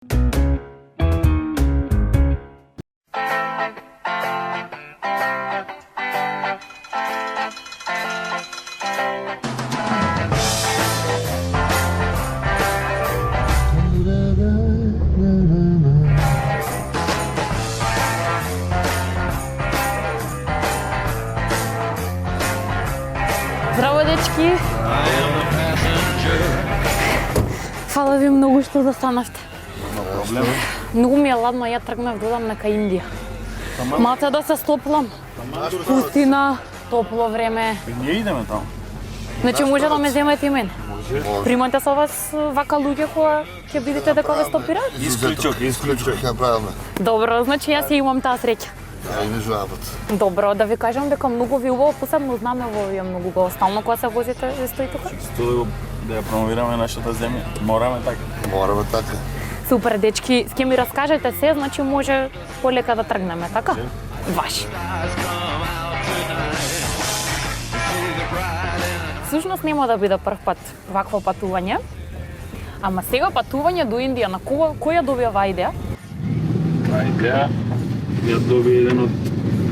Здраво, дечки! Фала ви многу што застанавте. Проблем. Многу ми е ладно, ја тргнав да одам нека Индија. Малце да се стоплам. Пустина, топло време. Ние идеме таму. Значи може да ме земете и мен. Примате со вас вака луѓе кои ќе видите дека ве стопираат? Исклучок. Направаме. Добро, значи јас ја имам таа среќа. Ја и межу работа. Добро, да ви кажам дека многу ви убаво, посебно знаме во овие многу го стално кога се возите, ви стои тука. Чисто да ја промовираме нашата земја. Мораме така. Мораме така. Супер, дечки, ќе ми раскажете се, значи може полека да тргнеме, така? Ваши. Всушност нема да биде прв пат вакво патување. Ама сега патување до Индија, на кој ја добија идеја? Таа идеја ја доби еден од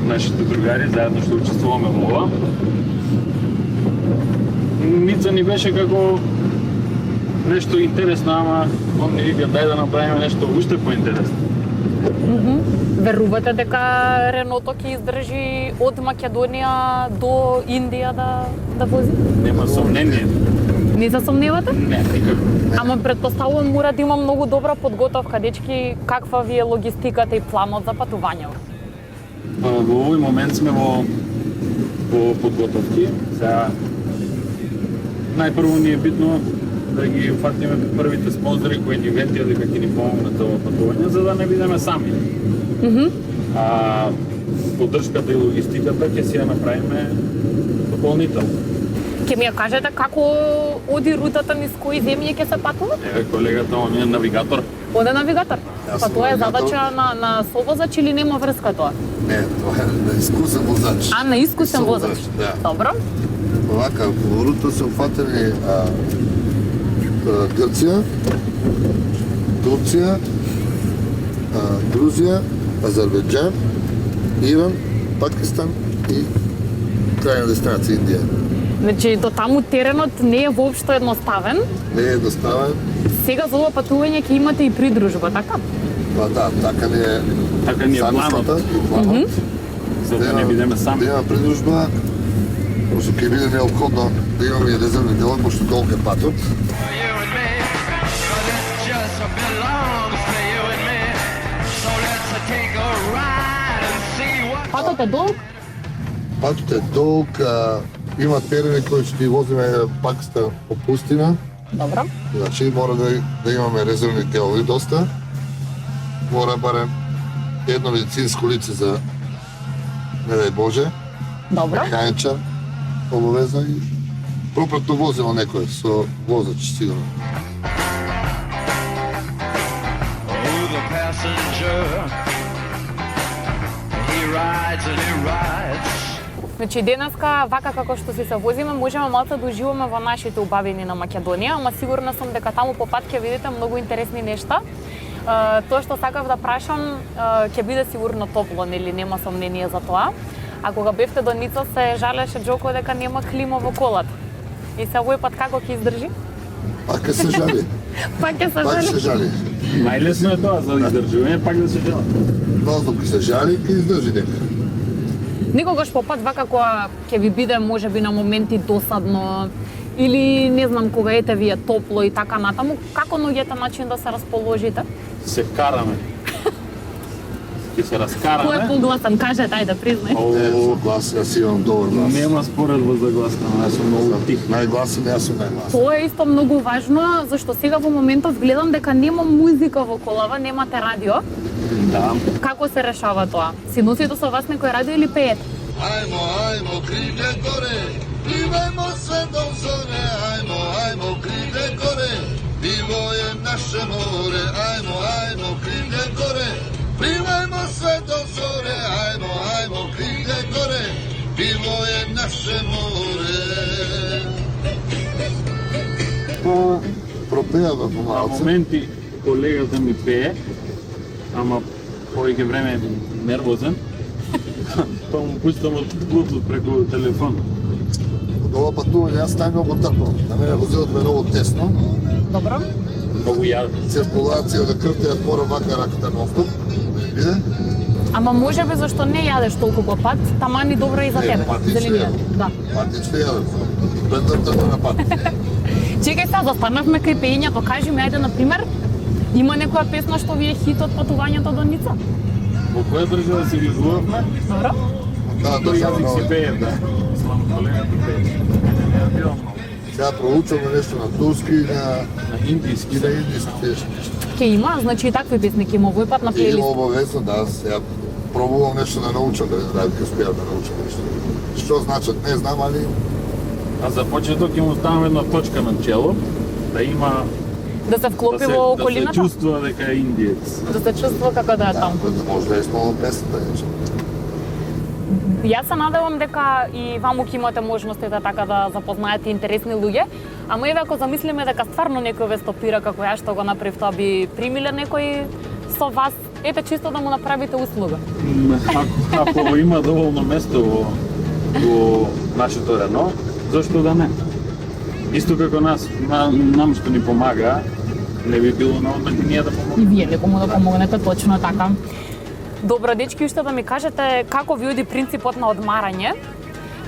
нашите другари, заедно што учествуваме во ова. Ница ни беше како нешто интересно, ама он ни вика дај да направиме нешто уште поинтересно. Верувате дека Реното ќе издржи од Македонија до Индија да вози? Нема сомнение. Не се сомневате? Не, никако. Ама предпоставувам мора да има многу добра подготовка, дечки, каква ви е логистиката и планот за патувањето? Во овој момент сме во подготовки. Сега најпрво ни е битно да ги фатиме првите спонзори кои ни ветија дека ќе ни помогнат ова патување, за да не бидеме сами. А поддршката и логистиката ќе си ја направиме дополнително. Ќе ми ја кажете како оди рутата низ кои земји ќе се патува? Еве колегата ми е навигатор. Оде навигатор. Јас Па сум тоа е навигатор. задача на совозач или нема врска тоа? Не, тоа е на искусен возач. А на искусен возач. Да. Добро. Овака, по рута се уфатени Грција, Турција, Грузија, Азербејџан, Иран, Пакистан и крајна дестинација Индија. Значи до таму теренот не е воопшто едноставен. Не е доставен. Сега за ова патување ќе имате и придружба, така? Па да, така ни е Планот, и планот. за да не бидеме сами. Да има придружба, пошто ќе биде неопходно да имаме и резервни делови, пошто толку е патот. Патот е долг? Патот е долг, има терени кои ќе ги возиме Пакистан по пустина. Добро. Значи мора да имаме резервни делови доста. Мора барем едно медицинско лице за, не дај Боже, Добро. механичар, обовезно и пропратно возило некој со возач, сигурно. Значи денеска, вака како што си се возиме, можеме малку да уживаме во нашите убавини на Македонија, ама сигурна сум дека таму по пат ќе видите многу интересни нешта. Тоа што сакав да прашам, ќе биде сигурно топло, нели, нема сомнение за тоа. А кога бевте до Ница се жалеше Джоко дека нема клима во колата. И се овој пат како ќе издржи? Пак ќе се жали. Пак ќе се Пак жали. се жали. Најлесно е тоа за издржување, пак да се жала. Воздух ќе се жали и ќе издржи дека. Никогаш по пат вака кога ќе ви биде можеби на моменти досадно или не знам кога ете ви е топло и така натаму, како наоѓате начин да се расположите? Се караме. Ќе се Кој е раскараме. погласен? Кажете, ајде, признај. Не, гласен, јас имам добар глас. Нема споредба за гласна, јас сум многу тих. Најгласен, јас сум најгласен. Тоа е исто многу важно, зашто сега во моментов гледам дека нема музика во колава, немате радио. Да. Како се решава тоа? Си носите со вас некој радио или пеете? Ајмо, ајмо, криле горе, пливајмо се до зоре, ајмо, ајмо, криле горе, диво е наше море, ајмо, ајмо, криле горе, пливајмо се до зоре, ајмо, ајмо, криле горе, диво е наше море. Пропејаме На помалце. моменти колегата ми пее, ама повеќе време е нервозен. Па му пуштам од Bluetooth преку телефон. Од ова патување јас најмногу трпам. На мене возилот ме е многу тесно. Добро. Многу јаден. Циркулација да крвта ја твора вака раката ностоп. Виде? Ама може би зашто не јадеш толку пат, таман и добро и за тебе. Патично Зелениот. јадам. Да. Патично јадам. Предната на пат. Чекај сега, застанавме кај пеењето, кажи ми, ајде, например, има некоја песна што ви е хит од патувањето до Ница? Во која држава се изгубавме? Добро. Да, Тој јазик си да. пее, да. Слава колегата пее. Сега проучуваме нешто на турски и На индиски. на индиски песни. Ке има, значи и такви песни ќе има овој пат на Има плейлист. обавезно, да, сега пробувам нешто да научам, да успеам да научам нешто. Што значат, не знам, али А за почеток ќе му ставам една точка на чело, да има Да се вклопи во да се околината, чувствува дека е индиец. да се чувствува како да е таму. да може да исполнам песната нешто. Јас се надевам дека и ваму ќе имате можности да така да запознаете интересни луѓе, ама еве ако замислиме дека стварно некој ве стопира како ја што го направив, тоа би примиле некој со вас, ете чисто да му направите услуга. Ако има доволно место во нашето Рено, зашто да не? Исто како нам што ни помага, не би било на одмет и ние да И помогнеме. вие некому да помогнете, точно така. Добро, дечки, уште да ми кажете како ви оди принципот на одмарање?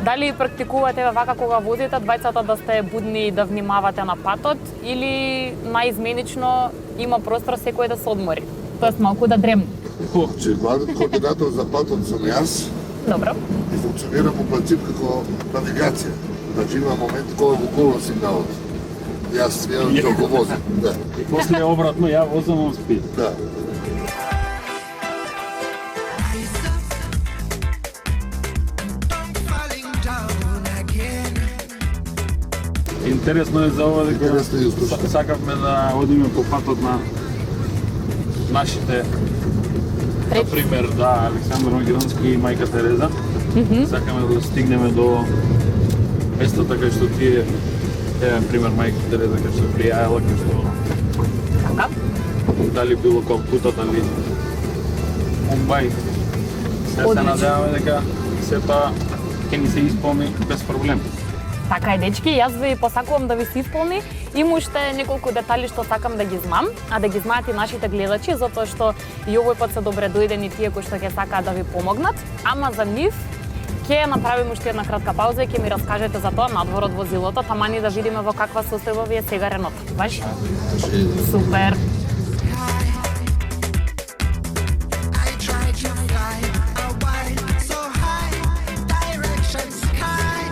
Дали практикувате вака кога возите, двајцата да сте будни и да внимавате на патот, или наизменично има простор секој да се одмори? Тоест малку да дремне. Че главниот координатор за патот сум јас Добро. и функционира по принцип како навигација. Значи има моменти кога го губам сигналот. Јас ја го возам. Да. И после обратно ја возам, он спи. Да. Интересно е за ова дека Интересно е слушам. сакавме да одиме по патот на нашите, например, да, Александар Македонски и мајка Тереза. Сакаме да стигнеме до местата кај што тие, пример, мајка Тереза кај што пријаела, кај што Така. дали било Калкута, дали Мумбај. Се Одлично. надеваме дека се тоа ќе ни се исполни без проблем. Така е, дечки, јас ви посакувам да ви се исполни. Има уште неколку детали што сакам да ги знам, а да ги знаат и нашите гледачи, затоа што и овој пат се добре дојдени тие кои што ќе сакаат да ви помогнат. Ама за нив ќе направиме уште една кратка пауза и ќе ми раскажете за тоа надвор од возилото, тамани да видиме во каква состојба ви е сега Реното. Баш? Супер. I tried to fly away so high, direction sky.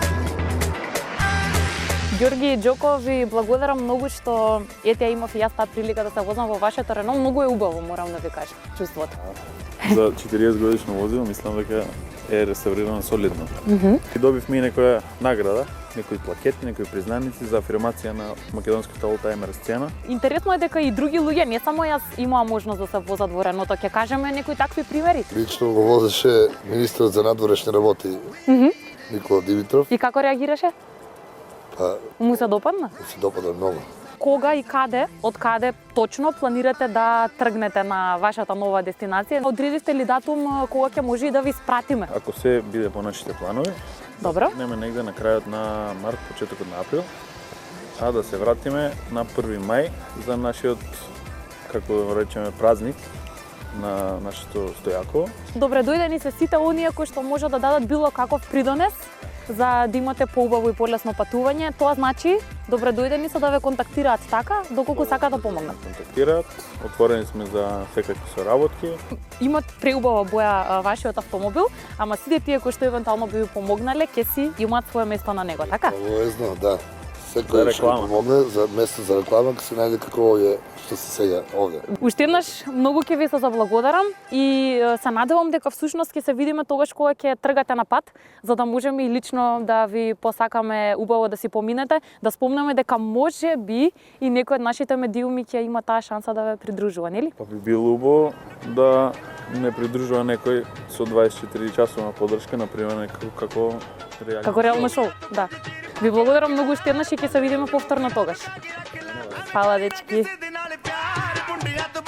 Ѓорги Џоко, ви благодарам многу што ете ја имав и јас таа прилика да се возам во вашето Рено. Многу е убаво, морам да ви кажам, чувството. За 40 годишно возило, мислам дека е реставрирано солидно. И добивме и некоја награда, некои плакети, некои признаници за афирмација на македонската олтајмер сцена. Интересно е дека и други луѓе, не само јас, имаа можност да се возат во Реното. Ќе кажеме некои такви примери. Лично го возеше министерот за надворешни работи Никола Димитров. И како реагираше? Па Му се допадна? ми се допада многу. Кога и каде, од каде точно планирате да тргнете на вашата нова дестинација? Одредивте ли датум кога ќе може и да ви спратиме? Ако се биде по нашите планови, Добро. нема негде на крајот на март, почетокот на април, а да се вратиме на 1 мај за нашиот, како да речеме, празник на нашето Стојаково. Добре дојдени се сите оние кои што може да дадат било каков придонес за да имате поубаво и полесно патување. Тоа значи добре дојдени се да ве контактираат така, доколку сакаат да помогнат. Контактираат, отворени сме за секакви соработки. Имат преубава боја вашиот автомобил, ама сите тие кои што евентуално би ви помогнале, ќе си имаат свое место на него, така? Обавезно, да. За Секој што реклама. помогне за место за реклама, ќе се најде како овие што се сега овде. Уште еднаш многу ќе ви се заблагодарам и се надевам дека всушност ќе се видиме тогаш кога ќе тргате на пат, за да можеме и лично да ви посакаме убаво да си поминете, да спомнеме дека може би и некој од нашите медиуми ќе има таа шанса да ве придружува, нели? Па би било убаво да не придружува некој со 24 часова поддршка, например, како реалити Како реално шоу, да. Ви благодарам многу уште еднаш и ќе се видиме повторно тогаш. Фала, дечки. Sitting on the car, un día